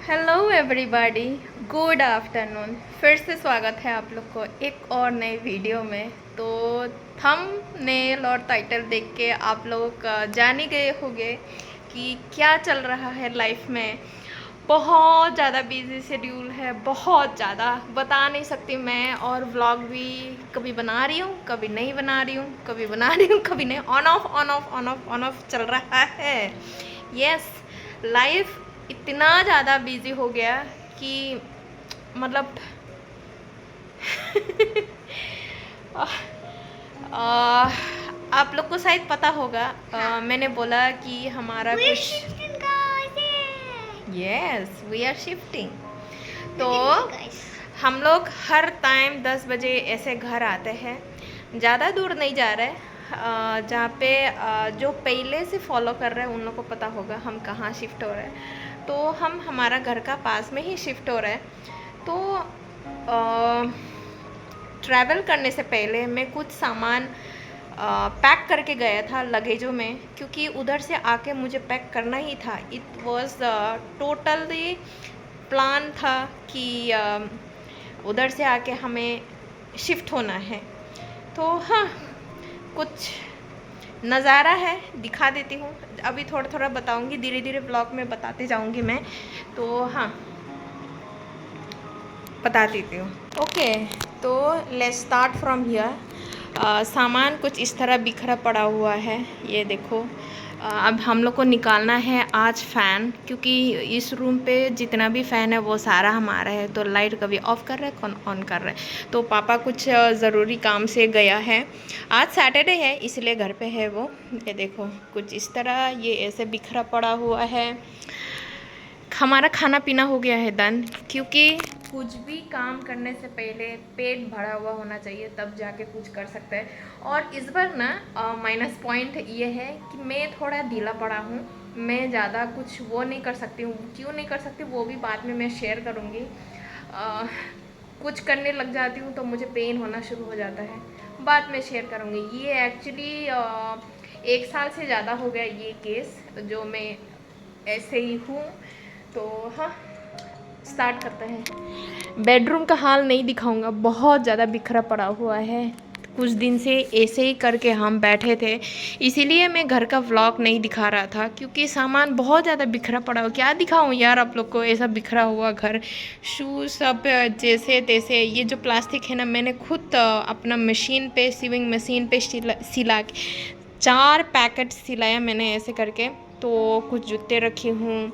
Hello everybody, good afternoon. फिर से स्वागत है आप लोग को एक और नई वीडियो में। तो थंबनेल और टाइटल देख के आप लोग जान ही गए होंगे कि क्या चल रहा है लाइफ में। बहुत ज़्यादा बिजी शेड्यूल है, बहुत ज़्यादा बता नहीं सकती मैं। और व्लॉग भी कभी बना रही हूँ, कभी नहीं बना रही हूँ, कभी बना रही हूँ, कभी नहीं। On off on off on off on off चल रहा है। यस, लाइफ इतना ज़्यादा बिजी हो गया कि मतलब आ, आप लोग को शायद पता होगा। मैंने बोला कि हमारा कुछ यस वी आर शिफ्टिंग। तो हम लोग हर टाइम 10 बजे ऐसे घर आते हैं। ज़्यादा दूर नहीं जा रहे, जहाँ पे जो पहले से फॉलो कर रहे हैं उन लोग को पता होगा हम कहाँ शिफ्ट हो रहे हैं। तो हम हमारा घर का पास में ही शिफ्ट हो रहे हैं। तो ट्रैवल करने से पहले मैं कुछ सामान पैक करके गया था लगेजों में, क्योंकि उधर से आके मुझे पैक करना ही था। इट वॉज टोटली प्लान था कि उधर से आके हमें शिफ्ट होना है। तो हाँ, कुछ नज़ारा है, दिखा देती हूँ। अभी थोड़ा थोड़ा बताऊँगी, धीरे धीरे ब्लॉग में बताते जाऊँगी मैं। तो हाँ, बता देती हूँ। ओके, तो लेट्स स्टार्ट फ्रॉम हियर। सामान कुछ इस तरह बिखरा पड़ा हुआ है, ये देखो। अब हम लोग को निकालना है आज फ़ैन, क्योंकि इस रूम पे जितना भी फ़ैन है वो सारा हमारा है। तो लाइट कभी ऑफ़ कर रहा है, कौन ऑन कर रहा है। तो पापा कुछ ज़रूरी काम से गया है। आज सैटरडे है इसलिए घर पे है वो। ये देखो कुछ इस तरह ये ऐसे बिखरा पड़ा हुआ है। हमारा खाना पीना हो गया है डन, क्योंकि कुछ भी काम करने से पहले पेट भरा हुआ होना चाहिए, तब जाके कुछ कर सकते हैं। और इस बार ना माइनस पॉइंट ये है कि मैं थोड़ा ढीला पड़ा हूँ। मैं ज़्यादा कुछ वो नहीं कर सकती हूँ। क्यों नहीं कर सकती वो भी बाद में मैं शेयर करूँगी। कुछ करने लग जाती हूँ तो मुझे पेन होना शुरू हो जाता है, बाद में शेयर करूँगी। ये एक्चुअली 1 साल से ज़्यादा हो गया ये केस, जो मैं ऐसे ही हूँ। तो हाँ, स्टार्ट करते हैं। बेडरूम का हाल नहीं दिखाऊंगा, बहुत ज़्यादा बिखरा पड़ा हुआ है। कुछ दिन से ऐसे ही करके हम बैठे थे, इसीलिए मैं घर का व्लॉग नहीं दिखा रहा था, क्योंकि सामान बहुत ज़्यादा बिखरा पड़ा हो। क्या दिखाऊं यार आप लोग को, ऐसा बिखरा हुआ घर, शूज़ सब जैसे तैसे। ये जो प्लास्टिक है ना, मैंने खुद अपना मशीन पे, सीविंग मशीन पे सिला के 4 पैकेट सिलाया मैंने ऐसे करके। तो कुछ जूते रखी हूँ।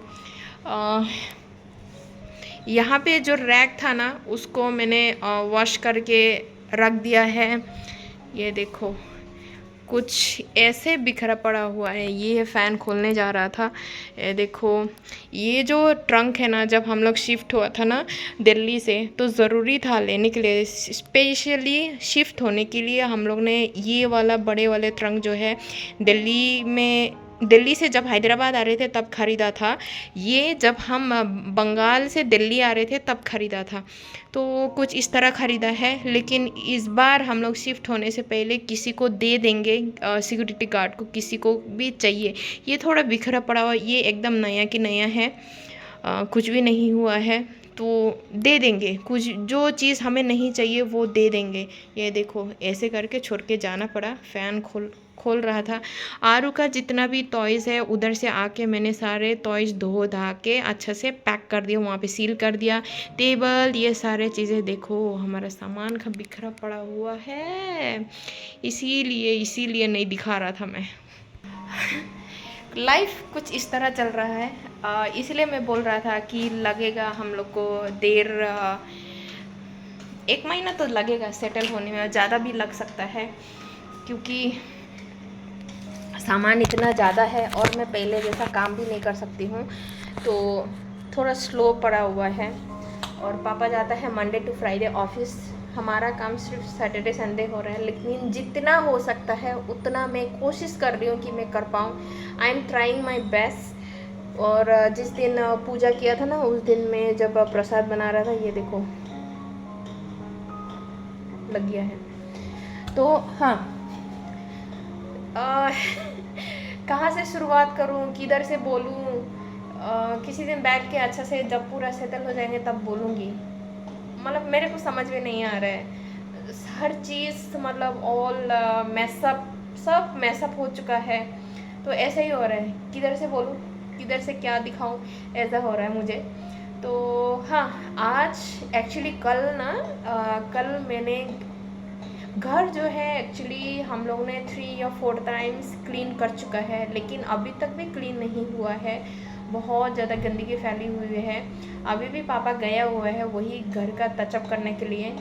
यहाँ पे जो रैक था ना, उसको मैंने वॉश करके रख दिया है। ये देखो कुछ ऐसे बिखरा पड़ा हुआ है। ये फ़ैन खोलने जा रहा था। ये देखो, ये जो ट्रंक है ना, जब हम लोग शिफ्ट हुआ था ना दिल्ली से, तो ज़रूरी था लेने के लिए। स्पेशली शिफ्ट होने के लिए हम लोग ने ये वाला बड़े वाले ट्रंक जो है दिल्ली से जब हैदराबाद आ रहे थे तब ख़रीदा था। ये जब हम बंगाल से दिल्ली आ रहे थे तब ख़रीदा था। तो कुछ इस तरह ख़रीदा है, लेकिन इस बार हम लोग शिफ्ट होने से पहले किसी को दे देंगे, सिक्योरिटी गार्ड को, किसी को भी चाहिए। ये थोड़ा बिखरा पड़ा हुआ, ये एकदम नया की नया है, कुछ भी नहीं हुआ है। तो दे देंगे, कुछ जो चीज़ हमें नहीं चाहिए वो दे देंगे। ये देखो ऐसे करके छोड़ के जाना पड़ा। फ़ैन खोल रहा था। आरू का जितना भी टॉयज़ है उधर से आके मैंने सारे टॉयज़ धो धा के अच्छा से पैक कर दिया, वहाँ पे सील कर दिया। टेबल, ये सारे चीज़ें देखो, हमारा सामान का बिखरा पड़ा हुआ है। इसीलिए नहीं दिखा रहा था मैं। लाइफ कुछ इस तरह चल रहा है। इसलिए मैं बोल रहा था कि लगेगा हम लोग को देर, 1 महीना तो लगेगा सेटल होने में, ज़्यादा भी लग सकता है, क्योंकि सामान इतना ज़्यादा है और मैं पहले जैसा काम भी नहीं कर सकती हूँ। तो थोड़ा स्लो पड़ा हुआ है। और पापा जाता है मंडे टू फ्राइडे ऑफिस। हमारा काम सिर्फ सैटरडे संडे हो रहा है, लेकिन जितना हो सकता है उतना मैं कोशिश कर रही हूँ कि मैं कर पाऊँ। I am trying my best. और जिस दिन पूजा किया था ना, उस दिन में जब प्रसाद बना रहा था, ये देखो लग गया है। तो हाँ, कहाँ से शुरुआत करूँ, किधर से बोलूँ, किसी दिन बैठ के अच्छा से जब पूरा सेटल हो जाएंगे तब बोलूँगी। मतलब मेरे को समझ में नहीं आ रहा है, हर चीज़ मतलब ऑल मैसअप, सब मैसअप हो चुका है। तो ऐसे ही हो रहा है, किधर से बोलूँ, किधर से क्या दिखाऊँ, ऐसा हो रहा है मुझे। तो हाँ, आज एक्चुअली कल मैंने घर जो है एक्चुअली हम लोग ने 3 या 4 टाइम्स क्लीन कर चुका है, लेकिन अभी तक भी क्लीन नहीं हुआ है। बहुत ज़्यादा गंदगी फैली हुई है। अभी भी पापा गया हुआ है वही घर का टचअप करने के लिए।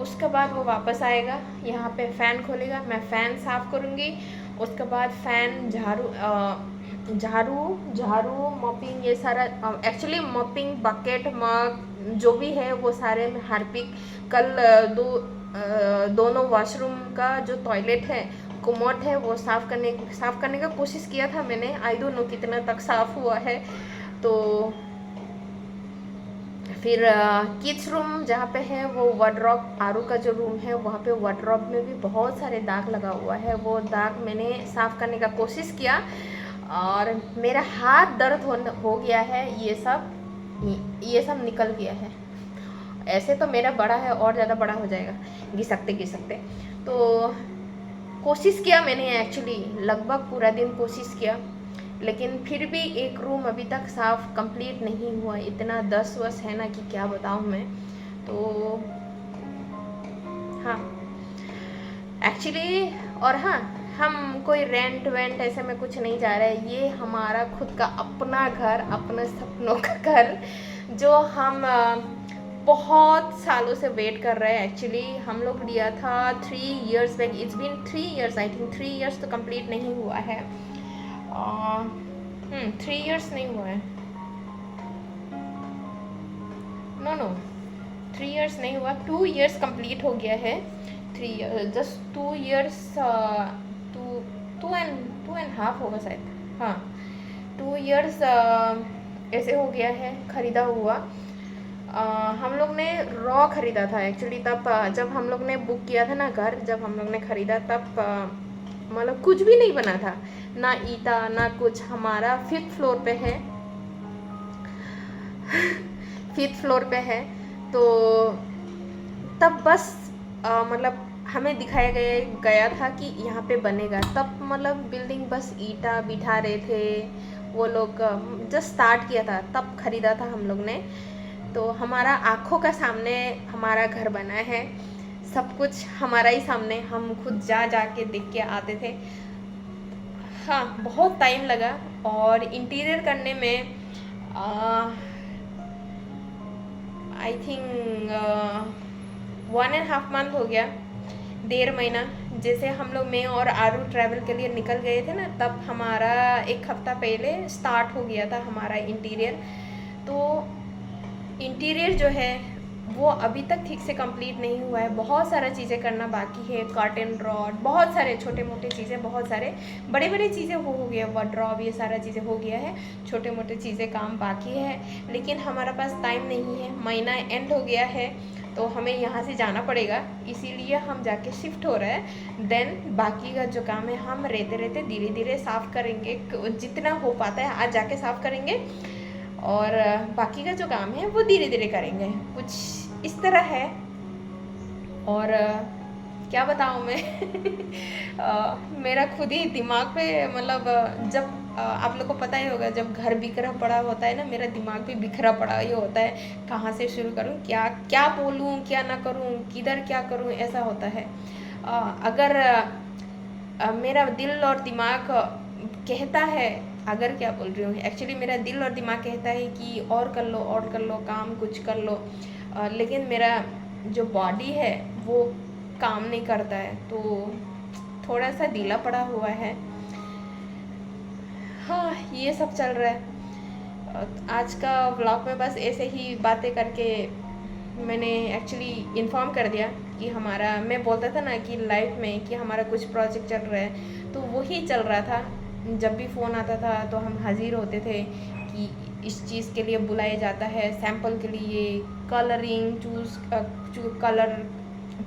उसके बाद वो वापस आएगा, यहाँ पे फ़ैन खोलेगा, मैं फ़ैन साफ़ करूँगी। उसके बाद फ़ैन, झाड़ू मॉपिंग, ये सारा एक्चुअली मॉपिंग बकेट मग जो भी है वो सारे में हार्पिक। कल दोनों वॉशरूम का जो टॉयलेट है, कोमोड है, वो साफ़ करने का कोशिश किया था मैंने। आई डोंट नो कितना तक साफ़ हुआ है। तो फिर किड्स रूम जहाँ पे है वो वार्डरोब, आरू का जो रूम है वहाँ पे वार्डरोब में भी बहुत सारे दाग लगा हुआ है। वो दाग मैंने साफ़ करने का कोशिश किया और मेरा हाथ दर्द हो गया है। ये सब निकल गया है। ऐसे तो मेरा बड़ा है, और ज़्यादा बड़ा हो जाएगा घिसकते। तो कोशिश किया मैंने, एक्चुअली लगभग पूरा दिन कोशिश किया, लेकिन फिर भी एक रूम अभी तक साफ़ कंप्लीट नहीं हुआ। इतना दस वस है ना कि क्या बताऊँ मैं। तो हाँ एक्चुअली, और हाँ, हम कोई रेंट वेंट ऐसे में कुछ नहीं जा रहे हैं। ये हमारा खुद का अपना घर, अपने सपनों का घर, जो हम बहुत सालों से वेट कर रहे हैं। एक्चुअली हम लोग लिया था 3 years back. It's been 3 years, I think 3 years तो कंप्लीट नहीं हुआ है। 3 इयर्स नहीं हुआ है, नो 3 इयर्स नहीं हुआ, 2 इयर्स कंप्लीट हो गया है। 3 just 2 years, two and half होगा शायद। हाँ, 2 इयर्स ऐसे हो गया है ख़रीदा हुआ। हम लोग ने रॉ ख़रीदा था एक्चुअली। तब जब हम लोग ने बुक किया था ना घर, जब हम लोग ने ख़रीदा तब मतलब कुछ भी नहीं बना था, ना ईटा ना कुछ। हमारा 5th फ्लोर पे है 5th फ्लोर पे है। तो तब बस मतलब हमें दिखाया गया था कि यहाँ पे बनेगा। तब मतलब बिल्डिंग बस ईटा बिठा रहे थे वो लोग, जस्ट स्टार्ट किया था, तब ख़रीदा था हम लोग ने। तो हमारा आँखों का सामने हमारा घर बना है, सब कुछ हमारा ही सामने, हम खुद जा के देख के आते थे। हाँ, बहुत टाइम लगा और इंटीरियर करने में आई थिंक 1.5 मंथ हो गया, 1.5 महीना। जैसे हम लोग, मैं और आरू ट्रैवल के लिए निकल गए थे ना, तब हमारा 1 हफ्ता पहले स्टार्ट हो गया था हमारा इंटीरियर। तो इंटीरियर जो है वो अभी तक ठीक से कंप्लीट नहीं हुआ है। बहुत सारा चीज़ें करना बाकी है, कर्टन रॉड, बहुत सारे छोटे मोटे चीज़ें, बहुत सारे बड़े बड़े चीज़ें हो गया, वार्डरोब, ये सारा चीज़ें हो गया है। छोटे मोटे चीज़ें काम बाकी है, लेकिन हमारा पास टाइम नहीं है। महीना एंड हो गया है तो हमें यहाँ से जाना पड़ेगा, इसीलिए हम जाके शिफ्ट हो रहे हैं। देन बाकी का जो काम है हम रहते धीरे धीरे साफ़ करेंगे, जितना हो पाता है आज जाके साफ़ करेंगे, और बाकी का जो काम है वो धीरे धीरे करेंगे। कुछ इस तरह है। और क्या बताऊँ मैं मेरा खुद ही दिमाग पे, मतलब जब आप लोग को पता ही होगा, जब घर बिखरा पड़ा होता है ना, मेरा दिमाग भी बिखरा पड़ा ही होता है। कहाँ से शुरू करूँ, क्या क्या बोलूँ, क्या ना करूँ, किधर क्या करूँ, ऐसा होता है। अगर मेरा दिल और दिमाग कहता है, अगर क्या बोल रही हूँ, एक्चुअली मेरा दिल और दिमाग कहता है कि और कर लो काम, कुछ कर लो, लेकिन मेरा जो बॉडी है वो काम नहीं करता है। तो थोड़ा सा ढीला पड़ा हुआ है। हाँ, ये सब चल रहा है। आज का व्लॉग में बस ऐसे ही बातें करके मैंने एक्चुअली इन्फॉर्म कर दिया कि हमारा, मैं बोलता था ना कि लाइफ में कि हमारा कुछ प्रोजेक्ट चल रहा है, तो वही चल रहा था। जब भी फ़ोन आता था तो हम हाजिर होते थे कि इस चीज़ के लिए बुलाया जाता है, सैम्पल के लिए कलरिंग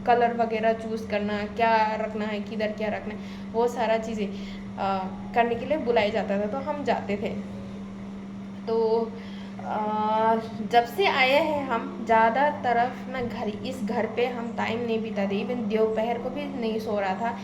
कलर वगैरह चूज़ करना, क्या रखना है, किधर क्या रखना है, वो सारा चीज़ें करने के लिए बुलाया जाता था, तो हम जाते थे। तो जब से आए हैं हम ज़्यादा तरफ ना इस घर पे हम टाइम नहीं बिताते। इवन दोपहर को भी नहीं सो रहा था।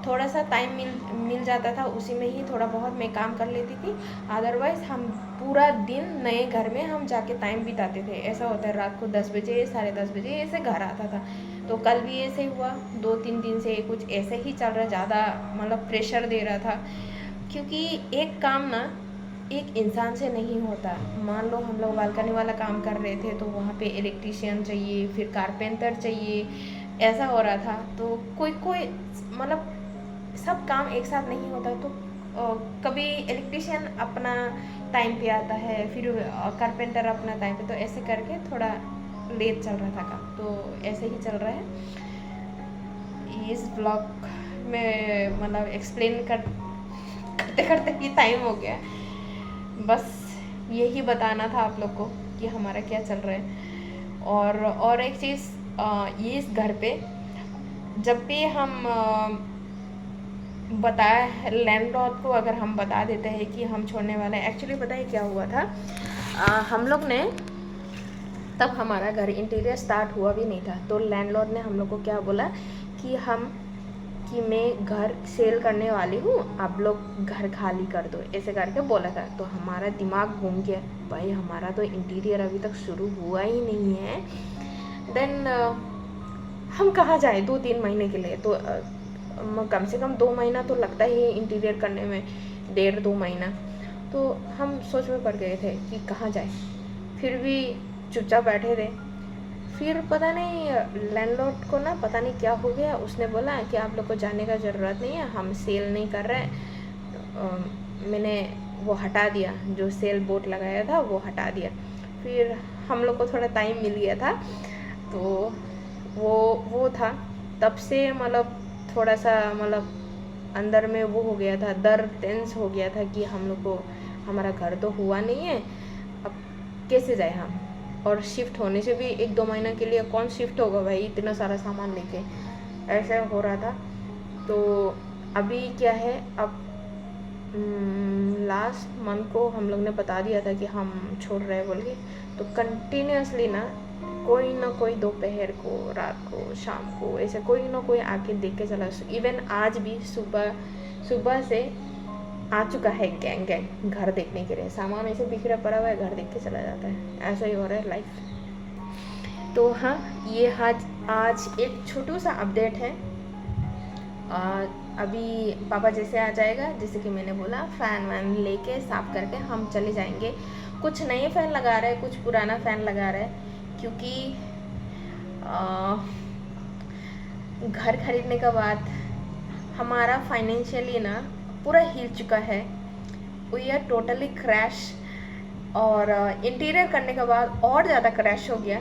थोड़ा सा टाइम मिल जाता था, उसी में ही थोड़ा बहुत मैं काम कर लेती थी। अदरवाइज़ हम पूरा दिन नए घर में हम जाके टाइम बिताते थे। ऐसा होता है रात को 10 बजे 10:30 बजे ऐसे घर आता था। तो कल भी ऐसे हुआ, 2-3 दिन से कुछ ऐसे ही चल रहा, ज़्यादा मतलब प्रेशर दे रहा था। क्योंकि एक काम ना एक इंसान से नहीं होता। मान लो हम लोग बालकनी वाला काम कर रहे थे, तो वहाँ पे इलेक्ट्रीशियन चाहिए, फिर कारपेंटर चाहिए, ऐसा हो रहा था। तो कोई मतलब सब काम एक साथ नहीं होता। तो कभी इलेक्ट्रीशियन अपना टाइम पे आता है, फिर कारपेंटर अपना टाइम पे, तो ऐसे करके थोड़ा लेट चल रहा था काम। तो ऐसे ही चल रहा है। इस ब्लॉग में मतलब एक्सप्लेन करते करते ही टाइम हो गया। बस यही बताना था आप लोग को कि हमारा क्या चल रहा है। और एक चीज़, ये इस घर पे जब भी हम बताया लैंडलॉर्ड को, अगर हम बता देते हैं कि हम छोड़ने वाले हैं, एक्चुअली पता है क्या हुआ था, हम लोग ने तब हमारा घर इंटीरियर स्टार्ट हुआ भी नहीं था। तो लैंडलॉर्ड ने हम लोग को क्या बोला कि मैं घर सेल करने वाली हूँ, आप लोग घर खाली कर दो, ऐसे करके बोला था। तो हमारा दिमाग घूम गया, भाई हमारा तो इंटीरियर अभी तक शुरू हुआ ही नहीं है। देन हम कहाँ जाए 2-3 महीने के लिए? तो कम से कम 2 महीना तो लगता ही इंटीरियर करने में, 1.5-2 महीना। तो हम सोच में पड़ गए थे कि कहाँ जाए, फिर भी चुपचाप बैठे थे। फिर पता नहीं लैंडलॉर्ड को ना पता नहीं क्या हो गया, उसने बोला कि आप लोग को जाने का ज़रूरत नहीं है, हम सेल नहीं कर रहे हैं। मैंने वो हटा दिया, जो सेल बोर्ड लगाया था वो हटा दिया। फिर हम लोग को थोड़ा टाइम मिल गया था, तो वो था। तब से मतलब थोड़ा सा मतलब अंदर में वो हो गया था, डर टेंस हो गया था कि हम लोग को, हमारा घर तो हुआ नहीं है, अब कैसे जाए हम। और शिफ्ट होने से भी 1-2 महीना के लिए कौन शिफ्ट होगा भाई इतना सारा सामान लेके, ऐसा हो रहा था। तो अभी क्या है, अब लास्ट मंथ को हम लोग ने बता दिया था कि हम छोड़ रहे हैं बोल के। तो कंटिन्यूसली ना कोई दोपहर को, रात को, शाम को, ऐसे कोई ना कोई आके देख के चला। इवन आज भी सुबह से आ चुका है गैंग घर देखने के लिए। सामान ऐसे बिखरा पड़ा हुआ है, घर देख के चला जाता है। ऐसा ही हो रहा है लाइफ। तो हाँ, ये आज एक छोटू सा अपडेट है। अभी पापा जैसे आ जाएगा, जैसे कि मैंने बोला, फ़ैन वैन लेके साफ करके हम चले जाएंगे। कुछ नए फ़ैन लगा रहे हैं, कुछ पुराना फ़ैन लगा रहे हैं, क्योंकि घर खरीदने के बाद हमारा फाइनेंशियली ना पूरा हिल चुका है। वी आर टोटली क्रैश, और इंटीरियर करने के बाद और ज़्यादा क्रैश हो गया।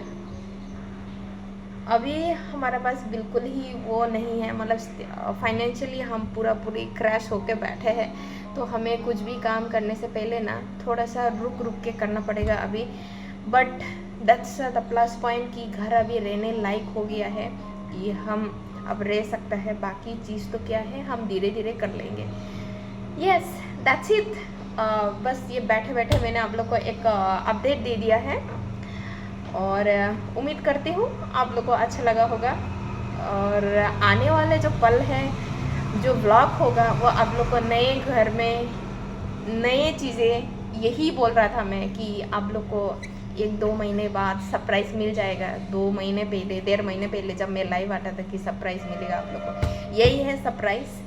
अभी हमारे पास बिल्कुल ही वो नहीं है, मतलब फाइनेंशियली हम पूरी क्रैश होके बैठे हैं। तो हमें कुछ भी काम करने से पहले ना थोड़ा सा रुक के करना पड़ेगा अभी। But that's the plus point कि घर अभी रहने लायक हो गया है, कि हम अब रह सकता है। बाकी चीज़ तो क्या है, हम धीरे धीरे कर लेंगे। Yes, that's it. बस ये बैठे बैठे मैंने आप लोग को एक अपडेट दे दिया है, और उम्मीद करती हूँ आप लोग को अच्छा लगा होगा। और आने वाले जो पल हैं, जो व्लॉग होगा, वो आप लोग को नए घर में नए चीज़ें, यही बोल रहा था मैं कि आप लोग को 1-2 महीने बाद सरप्राइज़ मिल जाएगा। 2 महीने पहले, 1.5 महीने पहले जब मैं लाइव आता था कि सरप्राइज़ मिलेगा आप लोग को। यही है सरप्राइज़,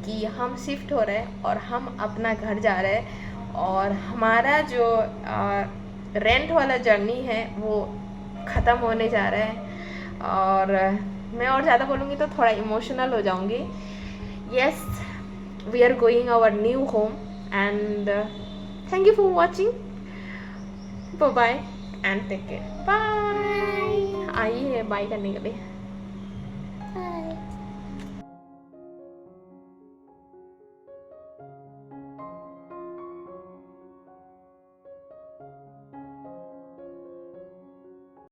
कि हम शिफ्ट हो रहे हैं और हम अपना घर जा रहे हैं। और हमारा जो रेंट वाला जर्नी है वो ख़त्म होने जा रहा है। और मैं और ज़्यादा बोलूँगी तो थोड़ा इमोशनल हो जाऊँगी। Yes, we are going our new home, and thank you for watching. Bye bye and take care. Bye. आई है बाय करने के लिए।